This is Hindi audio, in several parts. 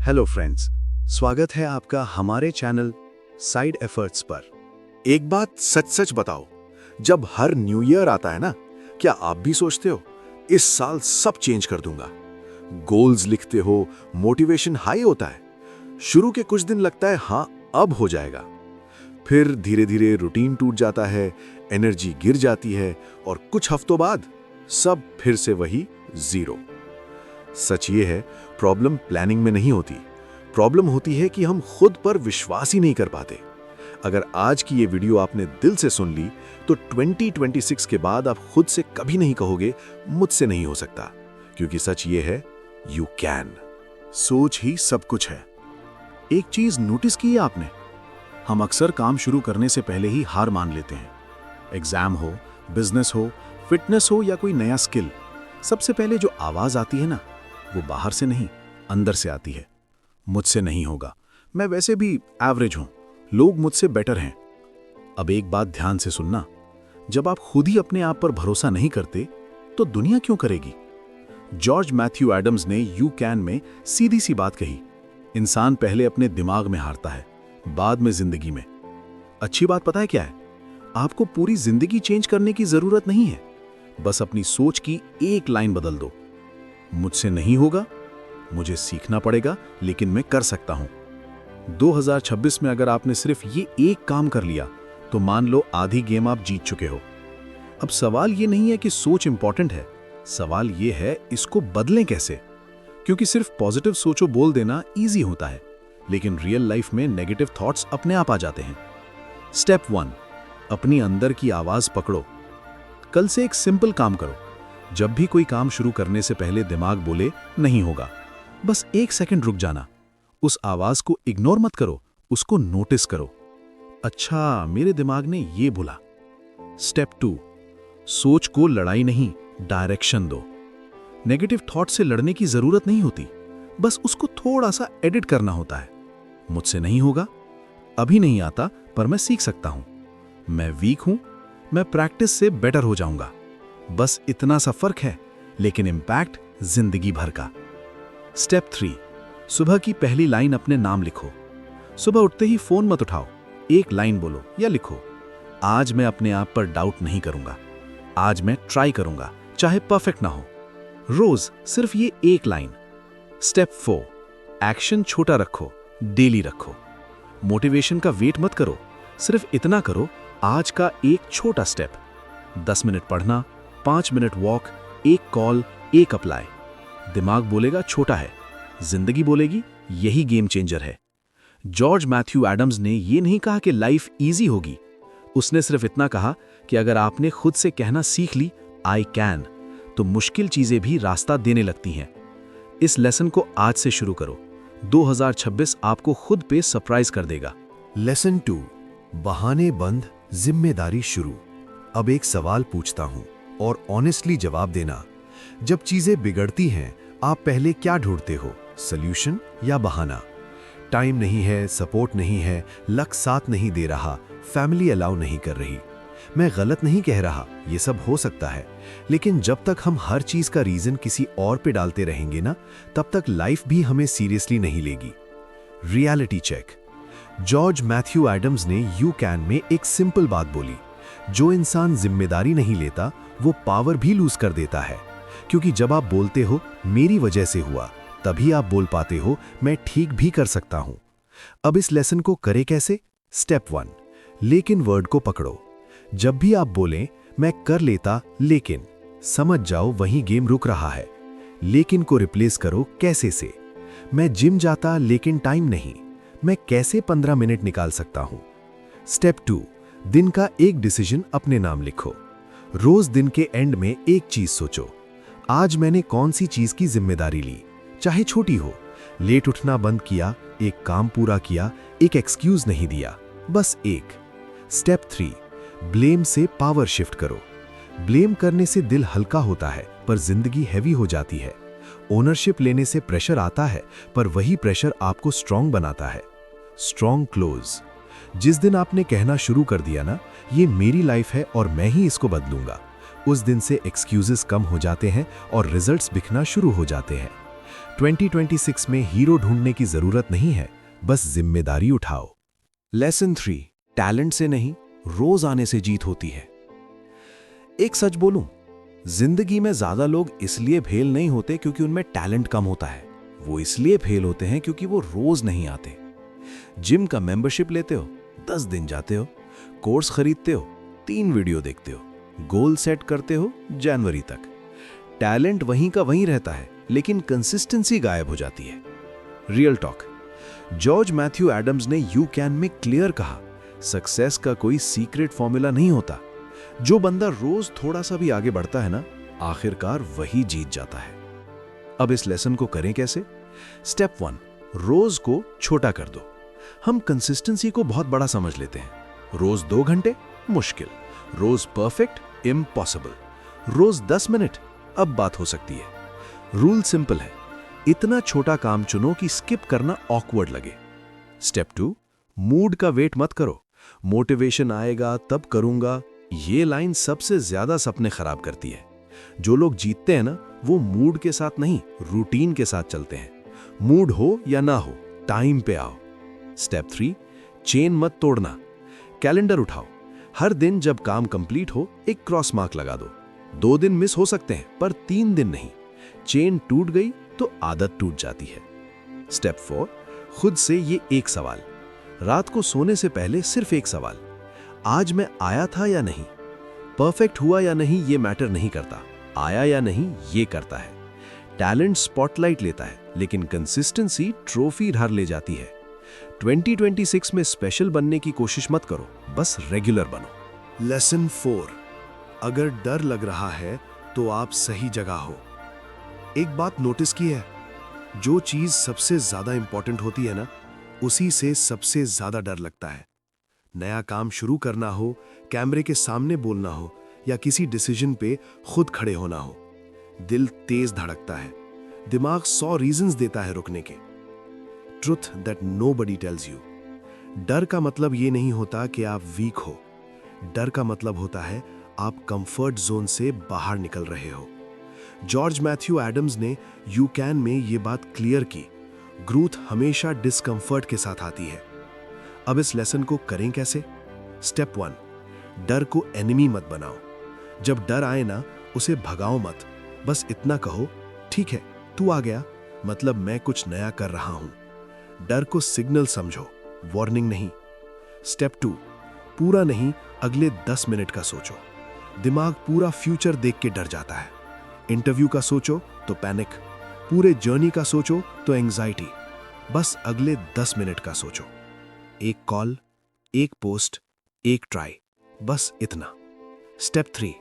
हेलो फ्रेंड्स, स्वागत है आपका हमारे चैनल साइड एफर्ट्स पर। एक बात सच सच बताओ, जब हर न्यू ईयर आता है ना, क्या आप भी सोचते हो इस साल सब चेंज कर दूंगा? गोल्स लिखते हो, मोटिवेशन हाई होता है, शुरू के कुछ दिन लगता है हाँ अब हो जाएगा, फिर धीरे धीरे रूटीन टूट जाता है, एनर्जी गिर जाती है और कुछ हफ्तों बाद सब फिर से वही जीरो। सच ये है, प्रॉब्लम प्लानिंग में नहीं होती, प्रॉब्लम होती है कि हम खुद पर विश्वास ही नहीं कर पाते। अगर आज की ये वीडियो आपने दिल से सुन ली तो 2026 के बाद आप खुद से कभी नहीं कहोगे मुझसे नहीं हो सकता, क्योंकि सच ये है, यू कैन। सोच ही सब कुछ है। एक चीज नोटिस की है आपने, हम अक्सर काम शुरू करने से पहले ही हार मान लेते हैं। एग्जाम हो, बिजनेस हो, फिटनेस हो या कोई नया स्किल, सबसे पहले जो आवाज आती है ना, वो बाहर से नहीं अंदर से आती है। मुझसे नहीं होगा, मैं वैसे भी एवरेज हूं, लोग मुझसे बेटर हैं। अब एक बात ध्यान से सुनना, जब आप खुद ही अपने आप पर भरोसा नहीं करते तो दुनिया क्यों करेगी? जॉर्ज मैथ्यू एडम्स ने यू कैन में सीधी सी बात कही, इंसान पहले अपने दिमाग में हारता है, बाद में जिंदगी में। अच्छी बात पता है क्या है? आपको पूरी जिंदगी चेंज करने की जरूरत नहीं है, बस अपनी सोच की एक लाइन बदल दो। मुझसे नहीं होगा, मुझे सीखना पड़ेगा, लेकिन मैं कर सकता हूं। 2026 में अगर आपने सिर्फ ये एक काम कर लिया तो मान लो आधी गेम आप जीत चुके हो। अब सवाल ये नहीं है कि सोच इंपॉर्टेंट है, सवाल ये है इसको बदलें कैसे। क्योंकि सिर्फ पॉजिटिव सोचो बोल देना इजी होता है, लेकिन रियल लाइफ में नेगेटिव थॉट्स अपने आप आ जाते हैं। स्टेप 1, अपनी अंदर की आवाज पकड़ो। कल से एक सिंपल काम करो, जब भी कोई काम शुरू करने से पहले दिमाग बोले नहीं होगा, बस एक सेकंड रुक जाना। उस आवाज को इग्नोर मत करो, उसको नोटिस करो। अच्छा, मेरे दिमाग ने ये बोला। स्टेप 2, सोच को लड़ाई नहीं, डायरेक्शन दो। नेगेटिव थॉट से लड़ने की जरूरत नहीं होती, बस उसको थोड़ा सा एडिट करना होता है। मुझसे नहीं होगा, अभी नहीं आता, पर मैं सीख सकता हूं। मैं वीक हूं, मैं प्रैक्टिस से बेटर हो जाऊंगा। बस इतना सा फर्क है, लेकिन इंपैक्ट जिंदगी भर का। स्टेप 3, सुबह की पहली लाइन अपने नाम लिखो। सुबह उठते ही फोन मत उठाओ, एक लाइन बोलो या लिखो, आज मैं अपने आप पर डाउट नहीं करूंगा, आज मैं ट्राई करूंगा, चाहे परफेक्ट ना हो। रोज सिर्फ ये एक लाइन। स्टेप 4, एक्शन छोटा रखो, डेली रखो। मोटिवेशन का वेट मत करो, सिर्फ इतना करो, आज का एक छोटा स्टेप। 10 मिनट पढ़ना, 5 मिनट वॉक, एक कॉल, एक अप्लाई। दिमाग बोलेगा छोटा है, जिंदगी बोलेगी यही गेम चेंजर है। जॉर्ज मैथ्यू एडम्स ने यह नहीं कहा कि लाइफ इजी होगी, उसने सिर्फ इतना कहा कि अगर आपने खुद से कहना सीख ली आई कैन, तो मुश्किल चीजें भी रास्ता देने लगती हैं। इस लेसन को आज से शुरू करो, 2026 आपको खुद पे सरप्राइज कर देगा। लेसन 2, बहाने बंद, जिम्मेदारी शुरू। अब एक सवाल पूछता हूं और ऑनेस्टली जवाब देना। जब चीजें बिगड़ती हैं, आप पहले क्या ढूंढते हो, सॉल्यूशन या बहाना? टाइम नहीं है, सपोर्ट नहीं है, लक साथ नहीं दे रहा, फैमिली अलाउ नहीं कर रही। मैं गलत नहीं कह रहा, ये सब हो सकता है, लेकिन जब तक हम हर चीज का रीजन किसी और पे डालते रहेंगे ना, तब तक लाइफ भी हमें सीरियसली नहीं लेगी। Reality check. George Matthew Adams ने यू कैन में एक सिंपल बात बोली, जो इंसान जिम्मेदारी नहीं लेता वो पावर भी लूज कर देता है। क्योंकि जब आप बोलते हो मेरी वजह से हुआ, तभी आप बोल पाते हो मैं ठीक भी कर सकता हूं। अब इस लेसन को करें कैसे? स्टेप 1, लेकिन वर्ड को पकड़ो। जब भी आप बोलें मैं कर लेता लेकिन, समझ जाओ वहीं गेम रुक रहा है। लेकिन को रिप्लेस करो कैसे से। मैं जिम जाता लेकिन टाइम नहीं, मैं कैसे 15 मिनट निकाल सकता हूं। स्टेप 2, दिन का एक डिसीजन अपने नाम लिखो। रोज दिन के एंड में एक चीज सोचो, आज मैंने कौन सी चीज की जिम्मेदारी ली, चाहे छोटी हो। लेट उठना बंद किया, एक काम पूरा किया, एक एक्सक्यूज नहीं दिया, बस एक। स्टेप 3, ब्लेम से पावर शिफ्ट करो। ब्लेम करने से दिल हल्का होता है, पर जिंदगी हैवी हो जाती है। ओनरशिप लेने से प्रेशर आता है, पर वही प्रेशर आपको स्ट्रांग बनाता है। Strong close. जिस दिन आपने कहना शुरू कर दिया ना, ये मेरी लाइफ है और मैं ही इसको बदलूंगा, उस दिन से एक्सक्यूजेस कम हो जाते हैं और रिजल्ट्स दिखना शुरू हो जाते हैं। 2026 में हीरो ढूंढने की जरूरत नहीं है, बस जिम्मेदारी उठाओ। लेसन 3, टैलेंट से नहीं, रोज आने से जीत होती है। एक सच बोलूं, जिंदगी में ज्यादा लोग इसलिए फेल नहीं होते क्योंकि उनमें टैलेंट कम होता है, वो इसलिए फेल होते हैं क्योंकि वो रोज नहीं आते। जिम का मेंबरशिप लेते हो, 10 दिन जाते हो, कोर्स खरीदते हो, 3 वीडियो देखते हो, गोल सेट करते हो जनवरी तक। टैलेंट वहीं का वहीं रहता है, लेकिन कंसिस्टेंसी गायब हो जाती है। Real talk, George Matthew Adams ने यू कैन में क्लियर कहा, सक्सेस का कोई सीक्रेट फॉर्मूला नहीं होता। जो बंदा रोज थोड़ा सा भी आगे बढ़ता है ना, आखिरकार वही जीत जाता है। अब इस लेसन को करें कैसे? स्टेप 1, रोज को छोटा कर दो। हम कंसिस्टेंसी को बहुत बड़ा समझ लेते हैं। रोज 2 घंटे मुश्किल, रोज परफेक्ट इम्पॉसिबल, रोज 10 मिनट अब बात हो सकती है। रूल सिंपल है, इतना छोटा काम चुनो कि स्किप करना ऑकवर्ड लगे। स्टेप 2, मूड का वेट मत करो। मोटिवेशन आएगा तब करूंगा, ये लाइन सबसे ज्यादा सपने खराब करती है। जो लोग जीतते हैं ना, वो मूड के साथ नहीं, रूटीन के साथ चलते हैं। मूड हो या ना हो, टाइम पे आओ। स्टेप 3, चेन मत तोड़ना। कैलेंडर उठाओ, हर दिन जब काम कंप्लीट हो एक क्रॉस मार्क लगा दो। 2 दिन मिस हो सकते हैं, पर 3 दिन नहीं। चेन टूट गई तो आदत टूट जाती है। स्टेप 4, खुद से ये एक सवाल, रात को सोने से पहले सिर्फ एक सवाल, आज मैं आया था या नहीं? परफेक्ट हुआ या नहीं ये मैटर नहीं करता, आया या नहीं ये करता है। टैलेंट स्पॉटलाइट लेता है, लेकिन कंसिस्टेंसी ट्रॉफी हार ले जाती है। 2026 में स्पेशल बनने की कोशिश मत करो, बस रेगुलर बनो। लेसन 4, अगर डर लग रहा है तो आप सही जगह हो। एक बात नोटिस की है, जो चीज सबसे ज्यादा इंपॉर्टेंट होती है ना, उसी से सबसे ज्यादा डर लगता है। नया काम शुरू करना हो, कैमरे के सामने बोलना हो, या किसी डिसीजन पे खुद खड़े होना हो, दिल तेज धड़कता है, दिमाग 100 रीजंस देता है रुकने के। Truth that nobody tells you. डर का मतलब ये नहीं होता कि आप वीक हो, डर का मतलब होता है आप कंफर्ट जोन से बाहर निकल रहे हो। जॉर्ज मैथ्यू एडम्स ने यू कैन में ये बात क्लियर की, ग्रोथ हमेशा डिस्कंफर्ट के साथ आती है। अब इस लेसन को करें कैसे? स्टेप 1, डर को एनिमी मत बनाओ। जब डर आए ना, उसे भगाओ मत, बस इतना कहो, ठीक है तू आ गया, मतलब मैं कुछ नया कर रहा हूं। डर को सिग्नल समझो, वार्निंग नहीं। स्टेप 2, पूरा नहीं, अगले 10 मिनट का सोचो। दिमाग पूरा फ्यूचर देख के डर जाता है। इंटरव्यू का सोचो तो पैनिक, पूरे जर्नी का सोचो तो एंजाइटी। बस अगले 10 मिनट का सोचो। एक कॉल, एक पोस्ट, एक ट्राई, बस इतना। स्टेप 3,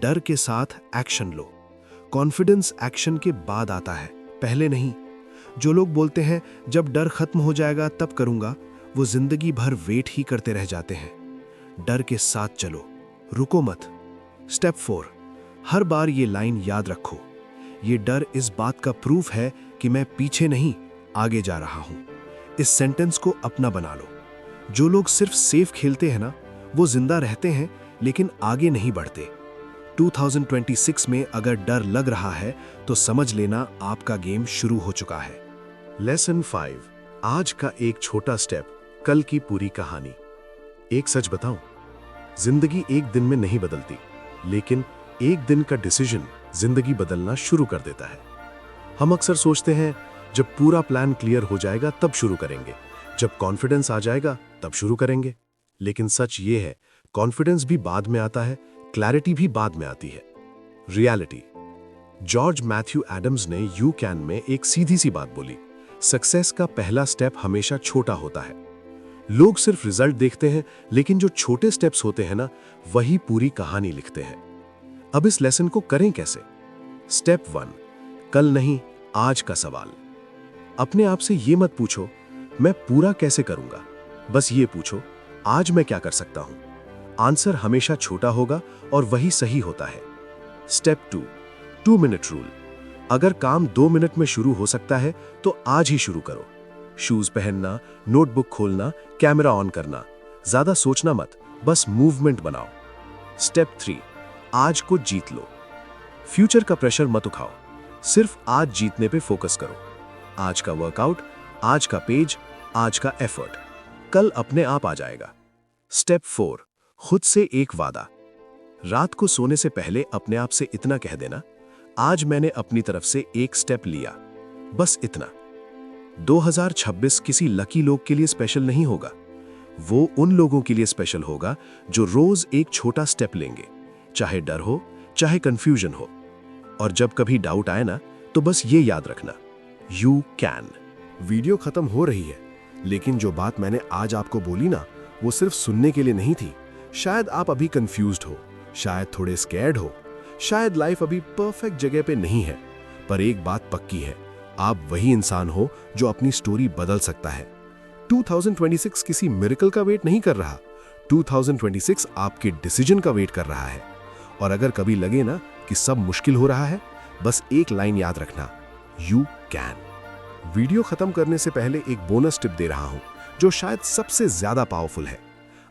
डर के साथ एक्शन लो। कॉन्फिडेंस एक्शन के बाद आता है, पहले नहीं। जो लोग बोलते हैं जब डर खत्म हो जाएगा तब करूंगा, वो जिंदगी भर वेट ही करते रह जाते हैं। डर के साथ चलो, रुको मत। स्टेप 4, हर बार ये लाइन याद रखो, ये डर इस बात का प्रूफ है कि मैं पीछे नहीं, आगे जा रहा हूं। इस सेंटेंस को अपना बना लो। जो लोग सिर्फ सेफ खेलते हैं ना, वो जिंदा रहते हैं लेकिन आगे नहीं बढ़ते। 2026 में अगर डर लग रहा है तो समझ लेना आपका गेम शुरू हो चुका है। लेसन 5, आज का एक छोटा स्टेप, कल की पूरी कहानी। एक सच बताऊं, जिंदगी एक दिन में नहीं बदलती, लेकिन एक दिन का डिसीजन जिंदगी बदलना शुरू कर देता है। हम अक्सर सोचते हैं जब पूरा प्लान क्लियर हो जाएगा तब शुरू करेंगे, जब कॉन्फिडेंस आ जाएगा तब शुरू करेंगे। लेकिन सच ये है, कॉन्फिडेंस भी बाद में आता है, क्लैरिटी भी बाद में आती है। रियलिटी, जॉर्ज मैथ्यू एडम्स ने यू कैन में एक सीधी सी बात बोली, सक्सेस का पहला स्टेप हमेशा छोटा होता है। लोग सिर्फ रिजल्ट देखते हैं, लेकिन जो छोटे स्टेप्स होते हैं ना, वही पूरी कहानी लिखते हैं। अब इस लेसन को करें कैसे? स्टेप 1, कल नहीं, आज का सवाल। अपने आप से ये मत पूछो मैं पूरा कैसे करूंगा, बस ये पूछो आज मैं क्या कर सकता हूं। आंसर हमेशा छोटा होगा और वही सही होता है। Step 2, 2 minute rule. अगर काम 2 मिनट में शुरू हो सकता है तो आज ही शुरू करो। शूज पहनना, नोटबुक खोलना, कैमरा ऑन करना, ज्यादा सोचना मत, बस मूवमेंट बनाओ। स्टेप 3, आज को जीत लो। फ्यूचर का प्रेशर मत उठाओ, सिर्फ आज जीतने पे फोकस करो। आज का वर्कआउट, आज का पेज, आज का एफर्ट, कल अपने आप आ जाएगा। स्टेप 4, खुद से एक वादा। रात को सोने से पहले अपने आप से इतना कह देना, आज मैंने अपनी तरफ से एक स्टेप लिया, बस इतना। 2026 किसी लकी लोग के लिए स्पेशल नहीं होगा, वो उन लोगों के लिए स्पेशल होगा जो रोज एक छोटा स्टेप लेंगे, चाहे डर हो, चाहे कंफ्यूजन हो। और जब कभी डाउट आए ना, तो बस ये याद रखना, यू कैन। वीडियो खत्म हो रही है, लेकिन जो बात मैंने आज आपको बोली ना, वो सिर्फ सुनने के लिए नहीं थी। शायद आप अभी कंफ्यूज्ड हो, शायद थोड़े स्कैर्ड हो, शायद लाइफ अभी परफेक्ट जगह पे नहीं है, पर एक बात पक्की है, आप वही इंसान हो जो अपनी स्टोरी बदल सकता है। 2026 किसी मिरेकल का वेट नहीं कर रहा, 2026 आपके डिसीजन का वेट कर रहा है। और अगर कभी लगे ना कि सब मुश्किल हो रहा है, बस एक लाइन याद रखना, यू कैन। वीडियो खत्म करने से पहले एक बोनस टिप दे रहा हूं, जो शायद सबसे ज्यादा पावरफुल है।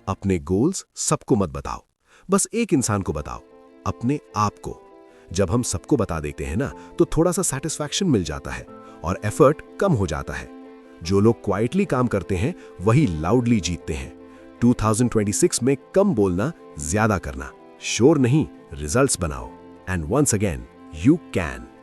अपने गोल्स सबको मत बताओ, बस एक इंसान को बताओ, अपने आप को। जब हम सबको बता देते हैं ना, तो थोड़ा सा सेटिस्फैक्शन मिल जाता है और एफर्ट कम हो जाता है। जो लोग क्वाइटली काम करते हैं, वही लाउडली जीतते हैं। 2026 में कम बोलना, ज्यादा करना, शोर नहीं, रिजल्ट्स बनाओ। And once again, you can.